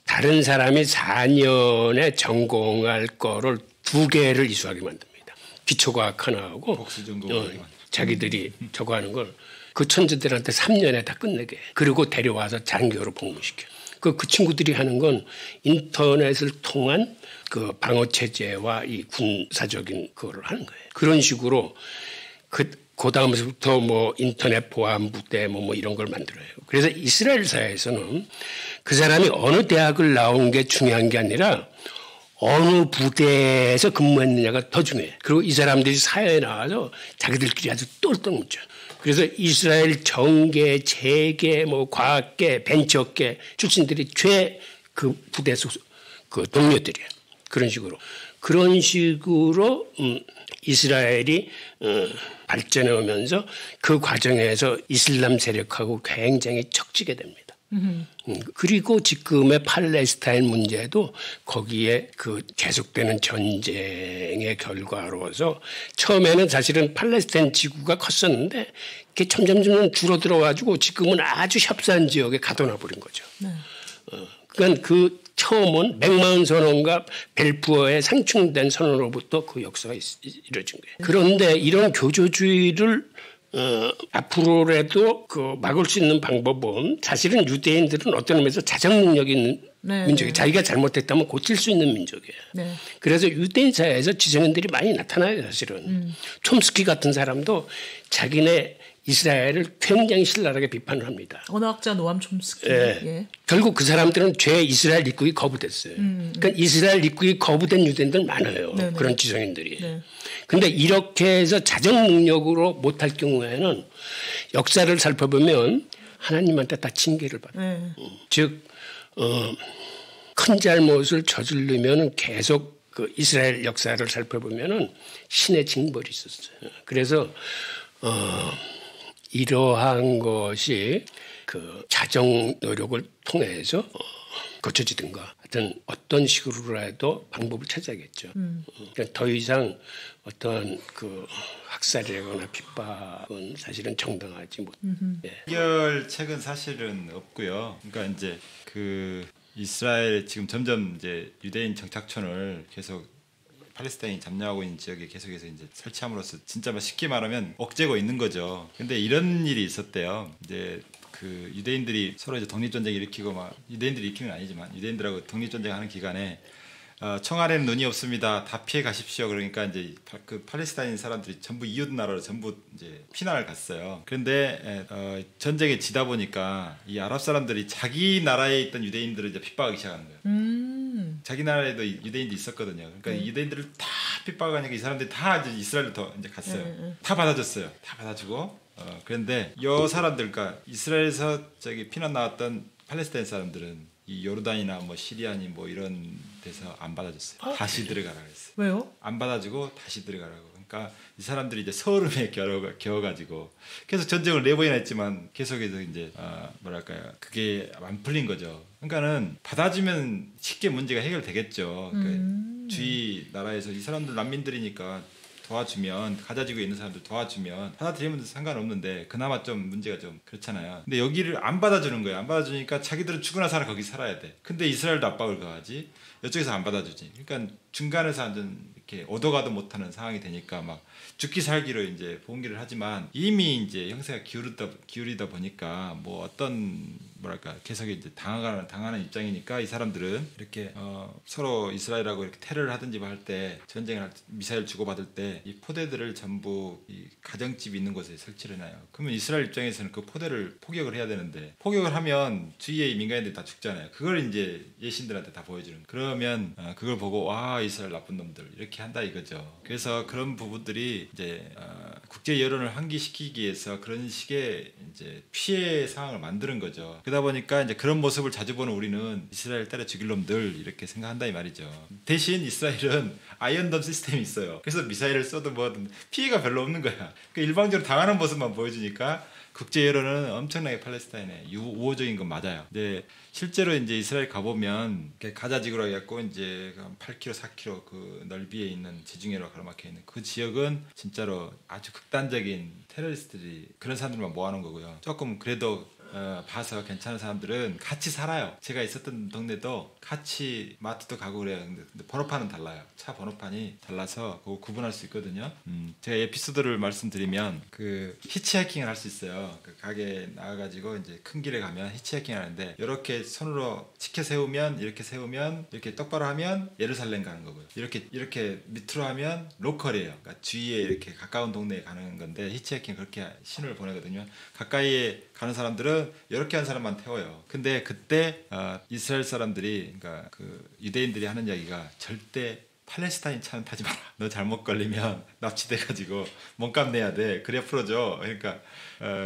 다른 사람이 4년에 전공할 거를 2개를 이수하게 만듭니다. 기초과학 하나 하고 자기들이 저거 하는 걸 그 천재들한테 3년에 다 끝내게 해. 그리고 데려와서 장교로 복무시켜. 그 친구들이 하는 건 인터넷을 통한 그 방어 체제와 이 군사적인 그거를 하는 거예요. 그런 식으로 그 다음부터 뭐 인터넷 보안 부대 뭐 이런 걸 만들어요. 그래서 이스라엘 사회에서는 그 사람이 어느 대학을 나온 게 중요한 게 아니라 어느 부대에서 근무했느냐가 더 중요해. 그리고 이 사람들이 사회에 나와서 자기들끼리 아주 똘똘 뭉쳐. 그래서 이스라엘 정계, 재계, 뭐 과학계, 벤처계 출신들이 최 그 부대 소속 그 동료들이야. 그런 식으로 이스라엘이 발전해 오면서 그 과정에서 이슬람 세력하고 굉장히 척지게 됩니다. 그리고 지금의 팔레스타인 문제도 거기에 그 계속되는 전쟁의 결과로서 처음에는 사실은 팔레스타인 지구가 컸었는데 그게 점점 줄어들어 가지고 지금은 아주 협소한 지역에 가둬놔 버린 거죠. 네. 그러니까 그 처음은 맥마운 선언과 벨푸어의 상충된 선언으로부터 그 역사가 이루어진 거예요. 그런데 이런 교조주의를 앞으로라도 그 막을 수 있는 방법은 사실은 유대인들은 어떤 의미에서 자정 능력이 있는 민족이에요. 자기가 잘못했다면 고칠 수 있는 민족이에요. 네. 그래서 유대인 사회에서 지성인들이 많이 나타나요. 사실은. 촘스키 같은 사람도 자기네 이스라엘을 굉장히 신랄하게 비판을 합니다. 언어학자 노암 촘스키. 예. 예. 결국 그 사람들은 죄 이스라엘 입국이 거부됐어요. 그러니까 이스라엘 입국이 거부된 유대인들 많아요. 네네. 그런 지성인들이. 그런데 네. 이렇게 해서 자정 능력으로 못할 경우에는 역사를 살펴보면 하나님한테 다 징계를 받아요. 네. 즉 큰 잘못을 저지르면 계속 그 이스라엘 역사를 살펴보면 신의 징벌이 있었어요. 그래서 이러한 것이 그 자정 노력을 통해서 고쳐지든가 하여튼 어떤 식으로라도 방법을 찾아야겠죠. 그러니까 더 이상 어떤 그 학살이라거나 핍박은 사실은 정당하지 못. 해결책은 사실은 없고요. 그러니까 이제 그 이스라엘 지금 점점 이제 유대인 정착촌을 계속 팔레스타인이 점령하고 있는 지역에 계속해서 이제 설치함으로써 진짜 쉽게 말하면 억제고 있는 거죠. 근데 이런 일이 있었대요. 이제 그 유대인들이 서로 이제 독립전쟁 일으키고 막 유대인들이 일으키는 건 아니지만 유대인들하고 독립전쟁하는 기간에 청 아래는 눈이 없습니다. 다 피해 가십시오. 그러니까 이제 그 팔레스타인 사람들이 전부 이웃 나라로 전부 이제 피난을 갔어요. 그런데 전쟁에 지다 보니까 이 아랍 사람들이 자기 나라에 있던 유대인들을 이제 핍박하기 시작하는 거예요. 자기 나라에도 유대인들이 있었거든요. 그러니까 유대인들을 다 핍박하니까 이 사람들이 다 이제 이스라엘로 더 이제 갔어요. 다 받아줬어요. 다 받아주고. 그런데 이 사람들, 그러니까 이스라엘에서 저기 피난 나왔던 팔레스타인 사람들은 이 요르단이나 뭐 시리아니 뭐 이런 데서 안 받아줬어요. 다시 들어가라 그랬어요. 왜요? 안 받아주고 다시 들어가라고. 그러니까 이 사람들이 이제 서름에 겨워가지고 계속 전쟁을 4번이나 했지만 계속해서 이제 뭐랄까요, 그게 안 풀린 거죠. 그러니까는 받아주면 쉽게 문제가 해결되겠죠. 그러니까 주위 나라에서 이 사람들 난민들이니까 도와주면, 가자지구에 있는 사람들 도와주면 받아들이면 상관없는데 그나마 좀 문제가 좀 그렇잖아요. 근데 여기를 안 받아주는 거예요. 안 받아주니까 자기들은 죽으나 살아 거기 살아야 돼. 근데 이스라엘도 압박을 가하지, 이쪽에서 안 받아주지. 그러니까 중간에서 완전 이렇게 오도가도 못하는 상황이 되니까 막 죽기 살기로 이제 봉기를 하지만 이미 이제 형세가 기울이다 보니까 뭐 어떤 뭐랄까 계속 이제 당하는 입장이니까 이 사람들은 이렇게 서로 이스라엘하고 이렇게 테러를 하든지 할 때, 전쟁을 할 때, 미사일 주고받을 때 이 포대들을 전부 이 가정집 있는 곳에 설치를 해놔요. 그러면 이스라엘 입장에서는 그 포대를 포격을 해야 되는데, 포격을 하면 주위의 민간인들이 다 죽잖아요. 그걸 이제 예신들한테 다 보여주는 거예요. 그러면 그걸 보고 와, 이스라엘 나쁜 놈들 이렇게 한다 이거죠. 그래서 그런 부분들이 이제 국제 여론을 환기시키기 위해서 그런 식의 이제 피해 상황을 만드는 거죠. 그러다 보니까 이제 그런 모습을 자주 보는 우리는 이스라엘 때려 죽일 놈들 이렇게 생각한다 이 말이죠. 대신 이스라엘은 아이언돔 시스템이 있어요. 그래서 미사일을 쏘든 뭐든 피해가 별로 없는 거야. 그러니까 일방적으로 당하는 모습만 보여주니까 국제 여론은 엄청나게 팔레스타인에 우호적인 건 맞아요. 근데 실제로 이제 이스라엘 가보면 가자 지구라고 해갖고 이제 8km, 4km 그 넓이에 있는 지중해로 가로막혀 있는 그 지역은 진짜로 아주 극단적인 테러리스트들이 그런 사람들만 모아놓은 거고요. 조금 그래도 봐서 괜찮은 사람들은 같이 살아요. 제가 있었던 동네도 같이 마트도 가고 그래요. 근데 번호판은 달라요. 차 번호판이 달라서 그거 구분할 수 있거든요. 제가 에피소드를 말씀드리면 그 히치하이킹을 할 수 있어요. 그 가게 나가가지고 이제 큰 길에 가면 히치하이킹 하는데 이렇게 손으로 치켜 세우면 이렇게 똑바로 하면 예루살렘 가는 거고요. 이렇게 밑으로 하면 로컬이에요. 그러니까 주위에 이렇게 가까운 동네에 가는 건데 히치하이킹 그렇게 신호를 보내거든요. 가까이에 가는 사람들은 이렇게 한 사람만 태워요. 근데 그때 이스라엘 사람들이 그러니까 그 유대인들이 하는 이야기가 절대 팔레스타인 차는 타지 마라. 너 잘못 걸리면 납치돼가지고 몸값 내야 돼. 그래야 풀어줘. 그러니까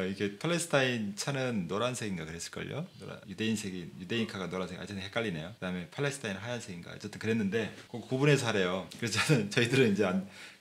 이게 팔레스타인 차는 노란색인가 그랬을걸요. 유대인카가 노란색. 어쨌든 헷갈리네요. 그다음에 팔레스타인 하얀색인가. 어쨌든 그랬는데 그 구분해서 하래요. 그래서 저희들은 이제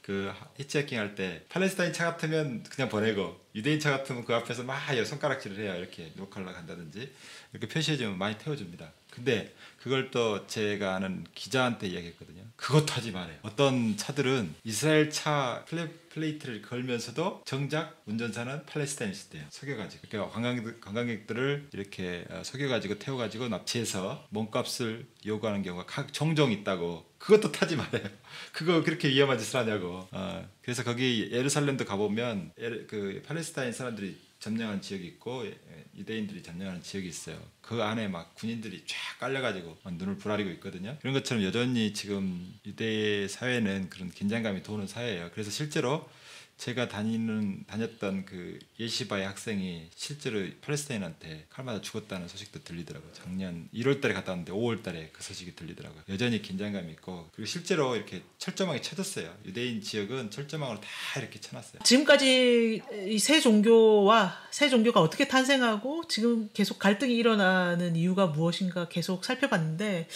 그 히치하이킹 할 때 팔레스타인 차 같으면 그냥 보내고 유대인 차 같으면 그 앞에서 막 손가락질을 해요. 이렇게 욕하려고 한다든지 이렇게 표시해주면 많이 태워줍니다. 근데 그걸 또 제가 아는 기자한테 이야기했거든요. 그것도 하지 말아요. 어떤 차들은 이스라엘 차 플레이트를 걸면서도 정작 운전사는 팔레스타인이시대요. 속여가지고 그러니까 관광객들을 이렇게 속여가지고 태워가지고 납치해서 몸값을 요구하는 경우가 종종 있다고. 그것도 타지 말아요. 그거 그렇게 위험한 짓을 하냐고. 그래서 거기 예루살렘도 가보면 그 팔레스타인 사람들이 점령한 지역이 있고 유대인들이 점령하는 지역이 있어요. 그 안에 막 군인들이 쫙 깔려가지고 눈을 부라리고 있거든요. 이런 것처럼 여전히 지금 유대 사회는 그런 긴장감이 도는 사회예요. 그래서 실제로 제가 다녔던 그 예시바의 학생이 실제로 팔레스타인한테 칼 맞아 죽었다는 소식도 들리더라고요. 작년 1월달에 갔다 왔는데 5월달에 그 소식이 들리더라고요. 여전히 긴장감이 있고 그리고 실제로 이렇게 철조망이 쳐졌어요. 유대인 지역은 철조망으로 다 이렇게 쳐놨어요. 지금까지 이 새 종교가 어떻게 탄생하고 지금 계속 갈등이 일어나는 이유가 무엇인가 계속 살펴봤는데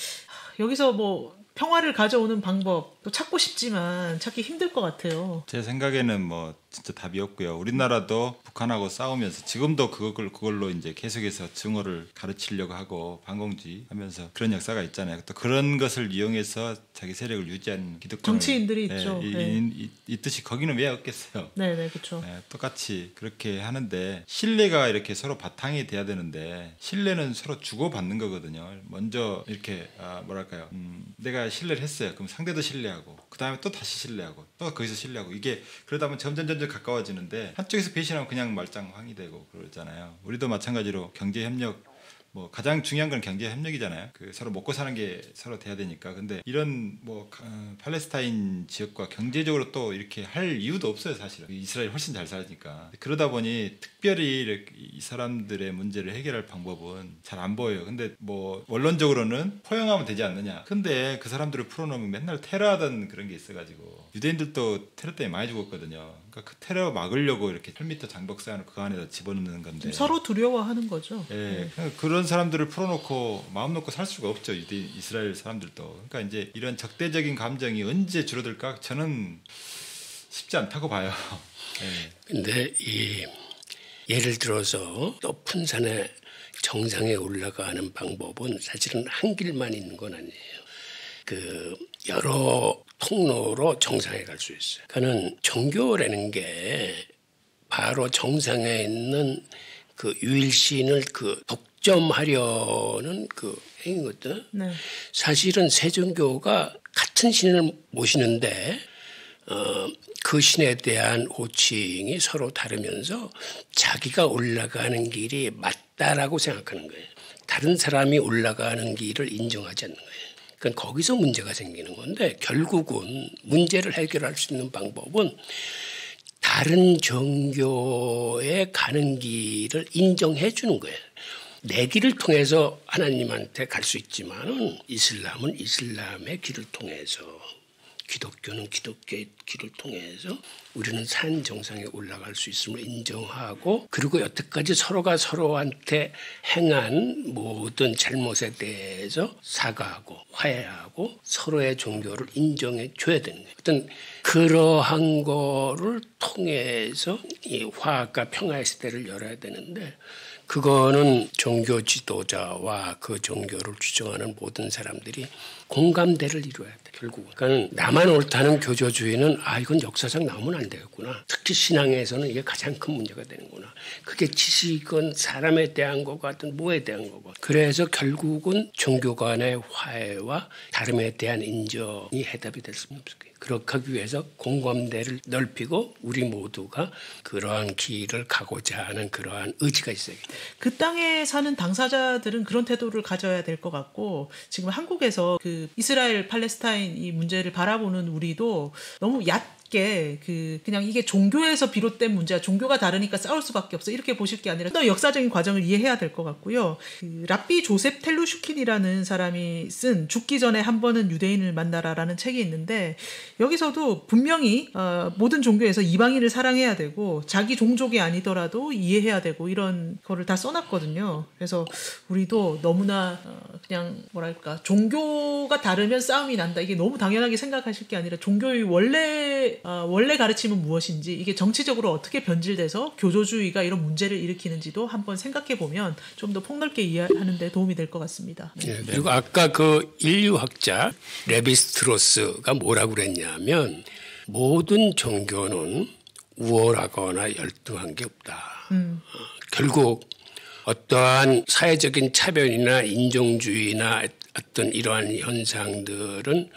여기서 뭐 평화를 가져오는 방법도 찾고 싶지만 찾기 힘들 것 같아요. 제 생각에는 뭐 진짜 답이 없고요. 우리나라도 북한하고 싸우면서 지금도 그걸로 이제 계속해서 증오를 가르치려고 하고 반공주의 하면서 그런 역사가 있잖아요. 또 그런 것을 이용해서 자기 세력을 유지하는 기득권 정치인들이 있죠. 있듯이 거기는 왜 없겠어요. 네네 그렇죠. 똑같이 그렇게 하는데 신뢰가 이렇게 서로 바탕이 돼야 되는데 신뢰는 서로 주고받는 거거든요. 먼저 이렇게 뭐랄까요? 내가 신뢰를 했어요. 그럼 상대도 신뢰하고 그 다음에 또 다시 신뢰하고 또 거기서 신뢰하고 이게 그러다 보면 점점 가까워지는데 한쪽에서 배신하면 그냥 말짱황이 되고 그러잖아요. 우리도 마찬가지로 경제협력 뭐 가장 중요한 건 경제협력이잖아요. 그 서로 먹고 사는 게 서로 돼야 되니까. 근데 이런 뭐 팔레스타인 지역과 경제적으로 또 이렇게 할 이유도 없어요. 사실은 이스라엘이 훨씬 잘 살니까. 그러다 보니 특별히 이 사람들의 문제를 해결할 방법은 잘 안 보여요. 근데 뭐 원론적으로는 포용하면 되지 않느냐. 근데 그 사람들을 풀어놓으면 맨날 테러하던 그런 게 있어가지고 유대인들도 테러 때문에 많이 죽었거든요. 그러니까 그 테러 막으려고 이렇게 8m 장벽 쌓아놓고 그 안에다 집어넣는 건데 서로 두려워하는 거죠. 예, 그런 사람들을 풀어놓고 마음 놓고 살 수가 없죠. 이스라엘 사람들도. 그러니까 이제 이런 적대적인 감정이 언제 줄어들까? 저는 쉽지 않다고 봐요. 근데 예를 들어서 높은 산에 정상에 올라가는 방법은 사실은 한 길만 있는 건 아니에요. 그 여러 통로로 정상에 갈 수 있어요. 그러니까는 종교라는 게 바로 정상에 있는 그 유일신을 그 독점하려는 그 행위거든. 네. 사실은 세 종교가 같은 신을 모시는데 그 신에 대한 호칭이 서로 다르면서 자기가 올라가는 길이 맞다라고 생각하는 거예요. 다른 사람이 올라가는 길을 인정하지 않는 거예요. 그러니까 거기서 문제가 생기는 건데 결국은 문제를 해결할 수 있는 방법은 다른 종교에 가는 길을 인정해 주는 거예요. 내 길을 통해서 하나님한테 갈 수 있지만은 이슬람은 이슬람의 길을 통해서, 기독교는 기독교의 길을 통해서 우리는 산 정상에 올라갈 수 있음을 인정하고, 그리고 여태까지 서로가 서로한테 행한 모든 잘못에 대해서 사과하고 화해하고 서로의 종교를 인정해 줘야 되는 거예요. 어떤 그러한 거를 통해서 이 화합과 평화의 시대를 열어야 되는데, 그거는 종교 지도자와 그 종교를 주장하는 모든 사람들이 공감대를 이루어야 돼, 결국은. 그러니까 나만 옳다는 교조주의는 이건 역사상 나오면 안 되겠구나. 특히 신앙에서는 이게 가장 큰 문제가 되는구나. 그게 지식은 사람에 대한 거 같은 뭐에 대한 거고. 그래서 결국은 종교 간의 화해와 다름에 대한 인정이 해답이 될 수는 없을 거예요. 그렇게 하기 위해서 공감대를 넓히고 우리 모두가 그러한 길을 가고자 하는 그러한 의지가 있어야 돼요. 그 땅에 사는 당사자들은 그런 태도를 가져야 될 것 같고, 지금 한국에서 그 이스라엘 팔레스타인 이 문제를 바라보는 우리도 너무 얕게 그냥 이게 종교에서 비롯된 문제야, 종교가 다르니까 싸울 수밖에 없어, 이렇게 보실 게 아니라 또 역사적인 과정을 이해해야 될 것 같고요. 그 랍비 조셉 텔루슈킨이라는 사람이 쓴 죽기 전에 한 번은 유대인을 만나라라는 책이 있는데, 여기서도 분명히 모든 종교에서 이방인을 사랑해야 되고 자기 종족이 아니더라도 이해해야 되고 이런 거를 다 써놨거든요. 그래서 우리도 너무나 그냥 뭐랄까, 종교가 다르면 싸움이 난다, 이게 너무 당연하게 생각하실 게 아니라 종교의 원래 가르침은 무엇인지, 이게 정치적으로 어떻게 변질돼서 교조주의가 이런 문제를 일으키는지도 한번 생각해 보면 좀 더 폭넓게 이해하는 데 도움이 될 것 같습니다. 네. 그리고 아까 그 인류학자 레비스트로스가 뭐라고 그랬냐면, 모든 종교는 우월하거나 열등한 게 없다. 결국 어떠한 사회적인 차별이나 인종주의나 어떤 이러한 현상들은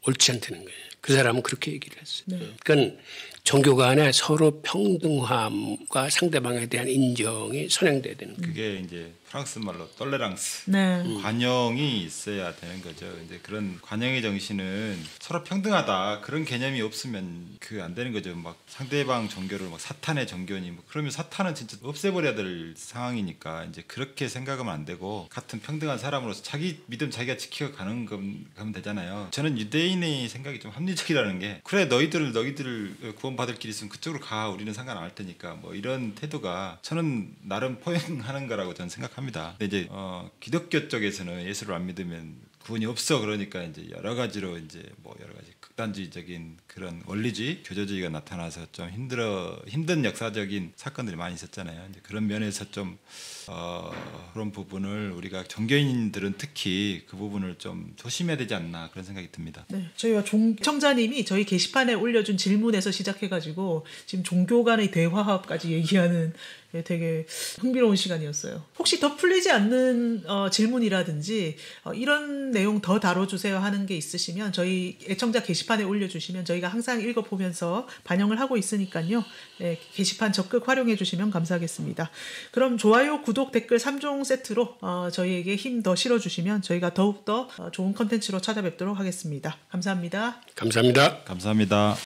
옳지 않다는 거예요. 그 사람은 그렇게 얘기를 했어요. 네. 그러니까 종교 간에 서로 평등함과 상대방에 대한 인정이 선행돼야 되는 거예요. 그게 이제 프랑스 말로 똘레랑스, 네. 관용이 있어야 되는 거죠. 이제 그런 관용의 정신은 서로 평등하다 그런 개념이 없으면 그 안 되는 거죠. 막 상대방 종교를 막 사탄의 종교니 뭐 그러면 사탄은 진짜 없애버려야 될 상황이니까 이제 그렇게 생각하면 안 되고, 같은 평등한 사람으로서 자기 믿음 자기가 지키고 가는 가면 되잖아요. 저는 유대인의 생각이 좀 합리적이라는 게, 그래 너희들 구원받을 길 있으면 그쪽으로 가, 우리는 상관 안 할 테니까, 뭐 이런 태도가 저는 나름 포용하는 거라고 저는 생각합니다. 근데 이제 기독교 쪽에서는 예수를 안 믿으면 구원이 없어, 그러니까 이제 여러 가지로 이제 뭐 여러 가지 극단주의적인 그런 원리주의, 교조주의가 나타나서 좀 힘든 역사적인 사건들이 많이 있었잖아요. 이제 그런 면에서 좀 그런 부분을 우리가 종교인들은 특히 그 부분을 좀 조심해야 되지 않나, 그런 생각이 듭니다. 네, 저희와 청자님이 저희 게시판에 올려준 질문에서 시작해가지고 지금 종교 간의 대화합까지 얘기하는 되게 흥미로운 시간이었어요. 혹시 더 풀리지 않는 질문이라든지 이런 내용 더 다뤄주세요 하는 게 있으시면 저희 애청자 게시판에 올려주시면 저희가 항상 읽어보면서 반영을 하고 있으니까요. 네, 게시판 적극 활용해 주시면 감사하겠습니다. 그럼 좋아요, 구독, 댓글 3종 세트로 저희에게 힘 더 실어주시면 저희가 더욱더 좋은 컨텐츠로 찾아뵙도록 하겠습니다. 감사합니다. 감사합니다. 감사합니다.